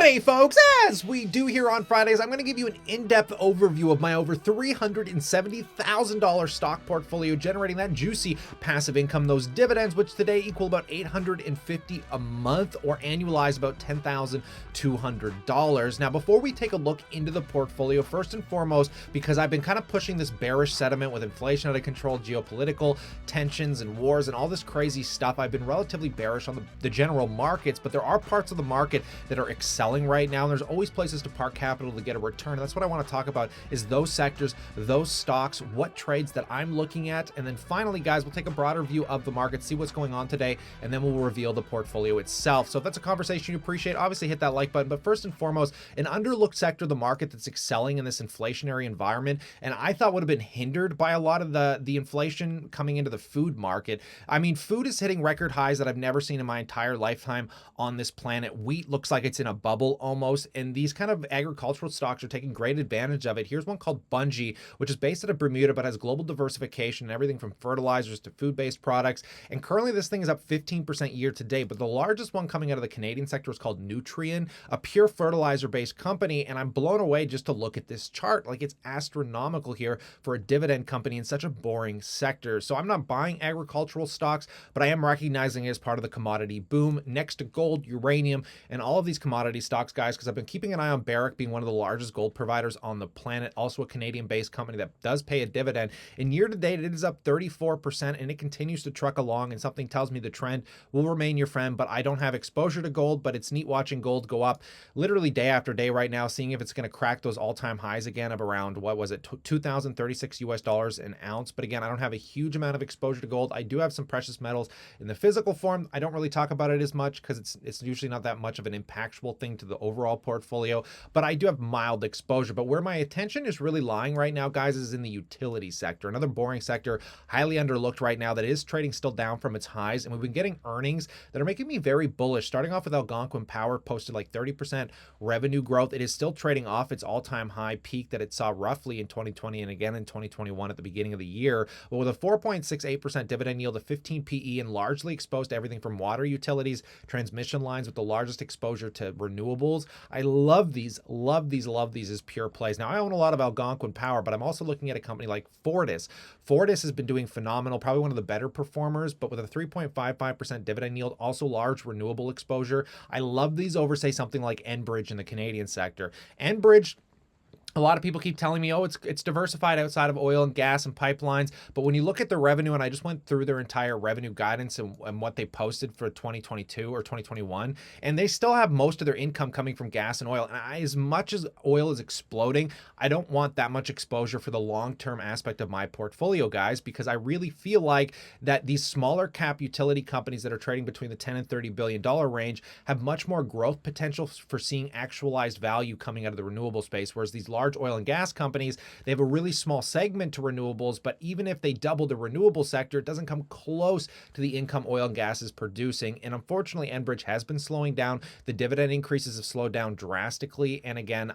Hey folks, as we do here on Fridays, I'm going to give you an in-depth overview of my over $370,000 stock portfolio, generating that juicy passive income, those dividends, which today equal about $850 a month or annualize about $10,200. Now, before we take a look into the portfolio, first and foremost, because I've been kind of pushing this bearish sentiment with inflation out of control, geopolitical tensions and wars and all this crazy stuff, I've been relatively bearish on the general markets, but there are parts of the market that are excelling right now, and there's always places to park capital to get a return. And that's what I want to talk about, is those sectors, those stocks, what trades that I'm looking at. And then finally, guys, we'll take a broader view of the market, see what's going on today, and then we'll reveal the portfolio itself. So if that's a conversation you appreciate, obviously hit that like button. But first and foremost, an underlooked sector of the market that's excelling in this inflationary environment, and I thought would have been hindered by a lot of the inflation coming into the food market. I mean, food is hitting record highs that I've never seen in my entire lifetime on this planet. Wheat looks like it's in a bubble almost, and these kind of agricultural stocks are taking great advantage of it. Here's one called Bunge, which is based out of Bermuda but has global diversification and everything from fertilizers to food-based products, and currently this thing is up 15% year to date. But the largest one coming out of the Canadian sector is called Nutrien, a pure fertilizer-based company, and I'm blown away just to look at this chart. Like, it's astronomical here for a dividend company in such a boring sector. So I'm not buying agricultural stocks, but I am recognizing it as part of the commodity boom next to gold, uranium, and all of these commodity stocks, guys, because I've been keeping an eye on Barrick being one of the largest gold providers on the planet, also a Canadian-based company that does pay a dividend. And year to date, it is up 34%, and it continues to truck along, and something tells me the trend will remain your friend. But I don't have exposure to gold, but it's neat watching gold go up literally day after day right now, seeing if it's going to crack those all-time highs again of around, what was it, 2,036 US dollars an ounce. But again, I don't have a huge amount of exposure to gold. I do have some precious metals in the physical form. I don't really talk about it as much because it's usually not that much of an impactful thing to the overall portfolio, but I do have mild exposure. But where my attention is really lying right now, guys, is in the utility sector, another boring sector, highly underlooked right now, that is trading still down from its highs. And we've been getting earnings that are making me very bullish. Starting off with Algonquin Power, posted like 30% revenue growth. It is still trading off its all-time high peak that it saw roughly in 2020 and again in 2021 at the beginning of the year, but with a 4.68% dividend yield, of 15 PE, and largely exposed to everything from water utilities, transmission lines, with the largest exposure to renewables. I love these as pure plays. Now, I own a lot of Algonquin Power, but I'm also looking at a company like Fortis. Fortis has been doing phenomenal, probably one of the better performers, but with a 3.55% dividend yield, also large renewable exposure. I love these over, say, something like Enbridge in the Canadian sector. Enbridge, a lot of people keep telling me, oh, it's diversified outside of oil and gas and pipelines. But when you look at the revenue, and I just went through their entire revenue guidance and what they posted for 2022 or 2021, and they still have most of their income coming from gas and oil. And as much as oil is exploding, I don't want that much exposure for the long-term aspect of my portfolio, guys, because I really feel like that these smaller cap utility companies that are trading between the $10 and $30 billion range have much more growth potential for seeing actualized value coming out of the renewable space, whereas these large oil and gas companies, they have a really small segment to renewables, but even if they double the renewable sector, it doesn't come close to the income oil and gas is producing. And unfortunately, Enbridge has been slowing down. The dividend increases have slowed down drastically. And again,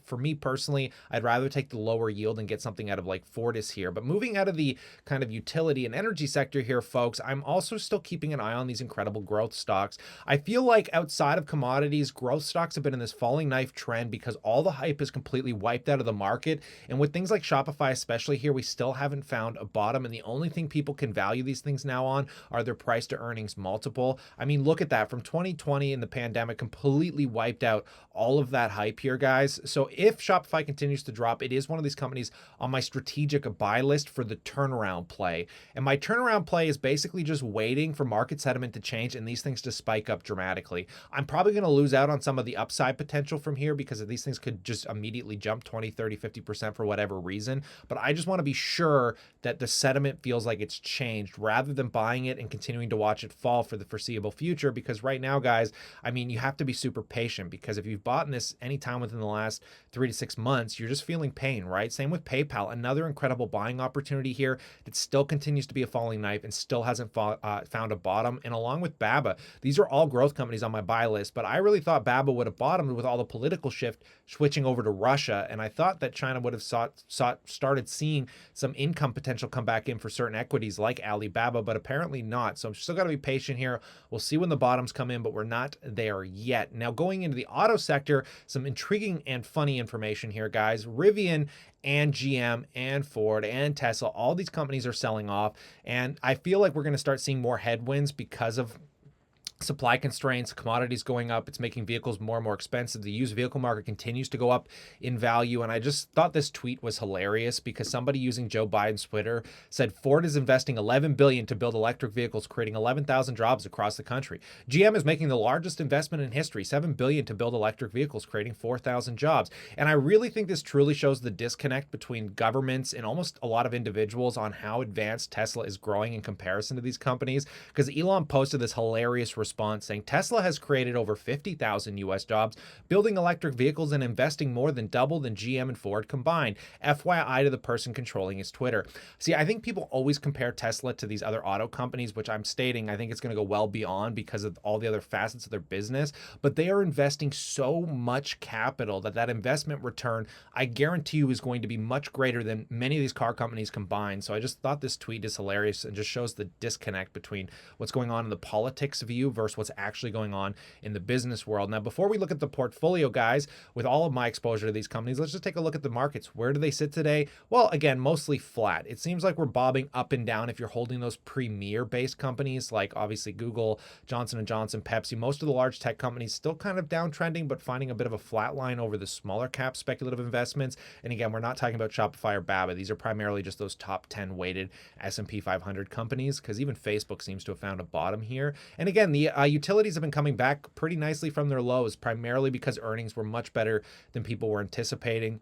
for me personally, I'd rather take the lower yield and get something out of like Fortis here. But moving out of the kind of utility and energy sector here, folks, I'm also still keeping an eye on these incredible growth stocks. I feel like outside of commodities, growth stocks have been in this falling knife trend because all the hype is completely wiped out of the market. And with things like Shopify, especially here, we still haven't found a bottom. And the only thing people can value these things now on are their price to earnings multiple. I mean, look at that. From 2020 and the pandemic completely wiped out all of that hype here, guys. So if Shopify continues to drop, it is one of these companies on my strategic buy list for the turnaround play. And my turnaround play is basically just waiting for market sentiment to change and these things to spike up dramatically. I'm probably going to lose out on some of the upside potential from here because these things could just immediately jump 20, 30, 50% for whatever reason. But I just want to be sure that the sentiment feels like it's changed rather than buying it and continuing to watch it fall for the foreseeable future. Because right now, guys, I mean, you have to be super patient, because if you've bought in this anytime within the last 3 to 6 months, you're just feeling pain, right? Same with PayPal, another incredible buying opportunity here that still continues to be a falling knife and still hasn't found a bottom. And along with BABA, these are all growth companies on my buy list, but I really thought BABA would have bottomed with all the political shift switching over to Russia. Canada, and I thought that China would have started seeing some income potential come back in for certain equities like Alibaba, but apparently not. So I'm still got to be patient here. We'll see when the bottoms come in, but we're not there yet. Now, going into the auto sector, some intriguing and funny information here, guys. Rivian and GM and Ford and Tesla, all these companies are selling off, and I feel like we're going to start seeing more headwinds because of supply constraints, commodities going up. It's making vehicles more and more expensive. The used vehicle market continues to go up in value. And I just thought this tweet was hilarious because somebody using Joe Biden's Twitter said Ford is investing $11 billion to build electric vehicles, creating 11,000 jobs across the country. GM is making the largest investment in history, $7 billion to build electric vehicles, creating 4,000 jobs. And I really think this truly shows the disconnect between governments and almost a lot of individuals on how advanced Tesla is growing in comparison to these companies. Because Elon posted this hilarious response saying Tesla has created over 50,000 US jobs building electric vehicles and investing more than double than GM and Ford combined. FYI to the person controlling his Twitter. See, I think people always compare Tesla to these other auto companies, which I'm stating I think it's going to go well beyond because of all the other facets of their business, but they are investing so much capital that investment return, I guarantee you, is going to be much greater than many of these car companies combined. So I just thought this tweet is hilarious and just shows the disconnect between what's going on in the politics view versus what's actually going on in the business world. Now, before we look at the portfolio, guys, with all of my exposure to these companies, let's just take a look at the markets. Where do they sit today? Well, again, mostly flat. It seems like we're bobbing up and down if you're holding those premier-based companies like obviously Google, Johnson & Johnson, Pepsi. Most of the large tech companies still kind of downtrending, but finding a bit of a flat line over the smaller cap speculative investments. And again, we're not talking about Shopify or Baba. These are primarily just those top 10 weighted S&P 500 companies, because even Facebook seems to have found a bottom here. And again, the utilities have been coming back pretty nicely from their lows, primarily because earnings were much better than people were anticipating.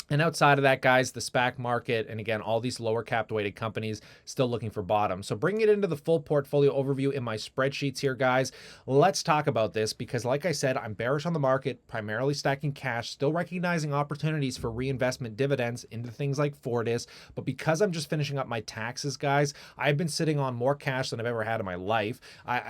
And outside of that, guys, the SPAC market, and again, all these lower capped weighted companies still looking for bottom. So bringing it into the full portfolio overview in my spreadsheets here, guys, let's talk about this because like I said, I'm bearish on the market, primarily stacking cash, still recognizing opportunities for reinvestment dividends into things like Fortis. But because I'm just finishing up my taxes, guys, I've been sitting on more cash than I've ever had in my life.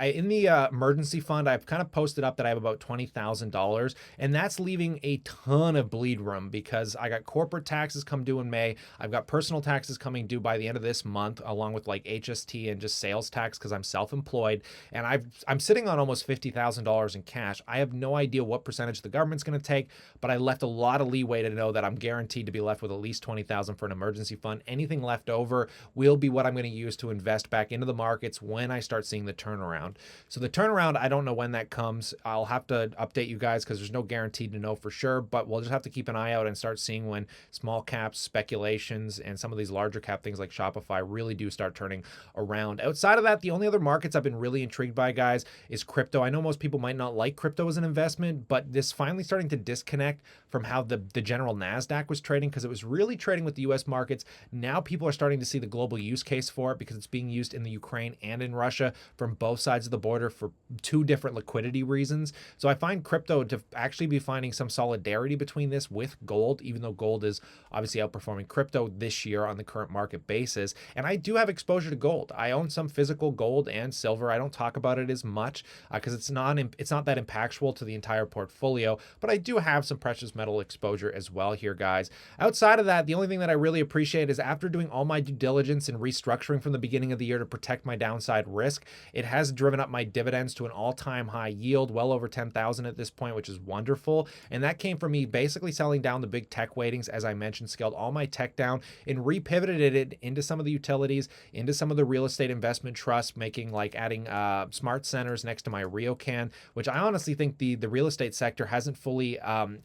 In the emergency fund, I've kind of posted up that I have about $20,000, and that's leaving a ton of bleed room because I got corporate taxes come due in May. I've got personal taxes coming due by the end of this month, along with like HST and just sales tax because I'm self-employed. And I'm sitting on almost $50,000 in cash. I have no idea what percentage the government's going to take, but I left a lot of leeway to know that I'm guaranteed to be left with at least $20,000 for an emergency fund. Anything left over will be what I'm going to use to invest back into the markets when I start seeing the turnaround. So the turnaround, I don't know when that comes. I'll have to update you guys because there's no guarantee to know for sure, but we'll just have to keep an eye out and start seeing when small caps, speculations, and some of these larger cap things like Shopify really do start turning around. Outside of that, the only other markets I've been really intrigued by, guys, is crypto. I know most people might not like crypto as an investment, but this finally starting to disconnect from how the general NASDAQ was trading because it was really trading with the US markets. Now people are starting to see the global use case for it because it's being used in the Ukraine and in Russia from both sides of the border for two different liquidity reasons. So I find crypto to actually be finding some solidarity between this with gold, even though gold is obviously outperforming crypto this year on the current market basis. And I do have exposure to gold. I own some physical gold and silver. I don't talk about it as much because it's not that impactful to the entire portfolio, but I do have some precious metal exposure as well here, guys. Outside of that, the only thing that I really appreciate is after doing all my due diligence and restructuring from the beginning of the year to protect my downside risk, it has driven up my dividends to an all-time high yield, well over 10,000 at this point, which is wonderful. And that came from me basically selling down the big tech weightings, as I mentioned, scaled all my tech down and repivoted it into some of the utilities, into some of the real estate investment trusts, making like adding smart centers next to my RioCan, which I honestly think the real estate sector hasn't fully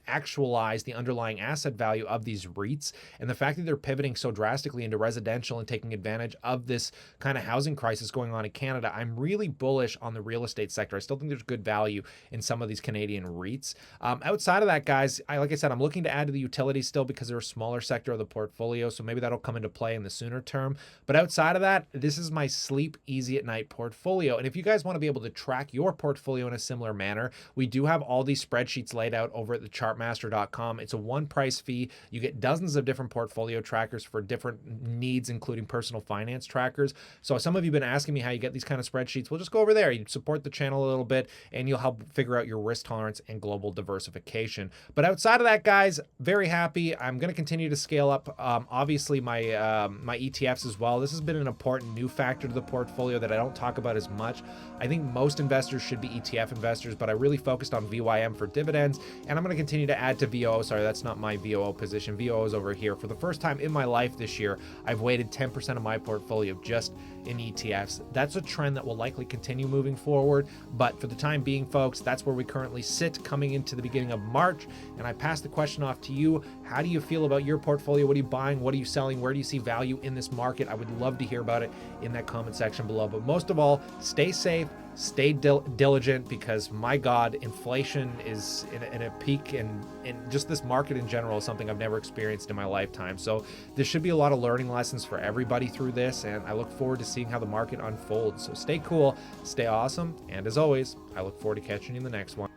actualized the underlying asset value of these REITs. And the fact that they're pivoting so drastically into residential and taking advantage of this kind of housing crisis going on in Canada, I'm really bullish on the real estate sector. I still think there's good value in some of these Canadian REITs. Outside of that, guys, like I said, I'm looking to add to the utilities still. still because they're a smaller sector of the portfolio, so maybe that'll come into play in the sooner term. But outside of that, this is my sleep easy at night portfolio. And if you guys want to be able to track your portfolio in a similar manner, we do have all these spreadsheets laid out over at thechartmaster.com. It's a one price fee. You get dozens of different portfolio trackers for different needs, including personal finance trackers. So some of you have been asking me how you get these kind of spreadsheets. Well, just go over there. You support the channel a little bit and you'll help figure out your risk tolerance and global diversification. But outside of that, guys, very happy. I'm going to continue to scale up, obviously, my ETFs as well. This has been an important new factor to the portfolio that I don't talk about as much. I think most investors should be ETF investors, but I really focused on VYM for dividends, and I'm going to continue to add to VOO. Sorry, that's not my VOO position. VOO is over here. For the first time in my life this year, I've weighted 10% of my portfolio just in ETFs. That's a trend that will likely continue moving forward, but for the time being, folks, that's where we currently sit coming into the beginning of March. And I pass the question off to you. How do you feel about your portfolio? What are you buying? What are you selling? Where do you see value in this market? I would love to hear about it in that comment section below. But most of all, stay safe, stay diligent, because my God, inflation is in a peak, and just this market in general is something I've never experienced in my lifetime. So there should be a lot of learning lessons for everybody through this, and I look forward to seeing how the market unfolds. So stay cool, stay awesome, and as always, I look forward to catching you in the next one.